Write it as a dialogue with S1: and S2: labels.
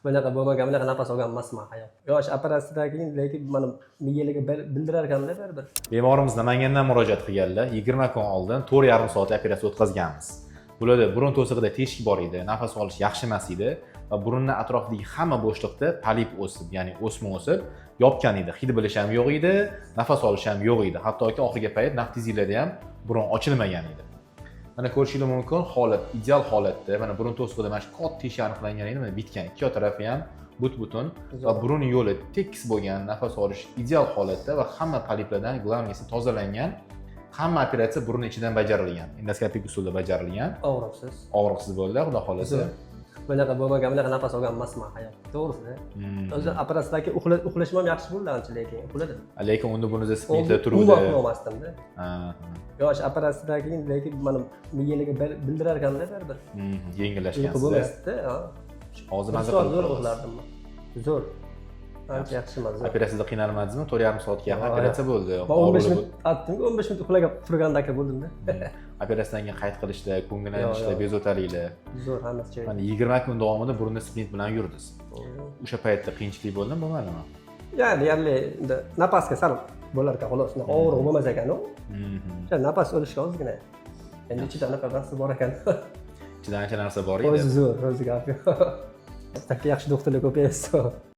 S1: Bunaqa bo'lmagan, bunaqa nafas olgan emasman hayot. Yosh operatsiyadan keyin lekin mana miyaga bildirar ekanda baribir.
S2: Bemorimiz Namangandan murojaat qilganlar. 20 kun oldin 4,5 soat operatsiya o'tkazganmiz. Bularda burun to'sig'ida teshik bor edi, nafas olish yaxshi emas edi va burunning atrofidagi hamma bo'shliqda polip o'sib, ya'ni o'sma o'sib, yopgan edi. Hid bilish ham yo'q edi, nafas olish ham yo'q edi. Hattoki oxirgi payt naftiziylarda ham burun ochilmagan edi. Mana ko'rishingiz mumkin, holat ideal holatda. Mana burun to'sig'ida mana shu katta teshik aniqlangan edi, mana bitgan. Ikki tarafi ham but-butun va burun yo'li tekis bo'lgan, nafas olish ideal holatda va hamma poliplardan glavniyasi tozalangan. Hamma operatsiya burun ichidan bajarilgan. Endoskopik usulda bajarilgan.
S1: Og'riqsiz.
S2: Og'riqsiz bo'ldi, xudo xolasa.
S1: Bunaqa bo'lmagan, bunaqa nafas olgan emasman hayot. To'g'risi. O'zi operatsiyadan keyin uxlashim ham yaxshi bo'ldi ancha, lekin uxladim.
S2: Lekin unda bunizda spintlar turuvdi.
S1: Umuman uxlamasdimda. Yosh operatsiyadan keyin lekin mana miyaga bildirar ekanda baribir.
S2: Yengillashgansizda. Hozir mazza qilib
S1: zo'r uxlardim. Zo'r. Ancha yaxshi mazza.
S2: Operatsiyada qiynalmadingizmi? 4,5 soatga yaqin operatsiya bo'ldi.
S1: 15 minut atdim, 15 minut uxlab turganda aka bo'ldimda.
S2: Operatsiyadan keyin qayt qilishda, ko'ngillanishda, bezovtaliklar.
S1: Zo'r hammasi joyida.
S2: Mana 20 kun davomida burunda sprint bilan yurdingiz. O'sha paytda qiyinchilik bo'ldimi, bo'lmadimi?
S1: Deyarli nafasga sal bo'lar ekan, xolos. Og'riq bo'lmas ekan-u. Nafas olishga ozgina. Endi ichida anaqa narsa bor ekan.
S2: Ichida ancha narsa bor edi.
S1: O'zi zo'r, o'zi gap yo'q. Yaxshi doktorlar ko'paysa.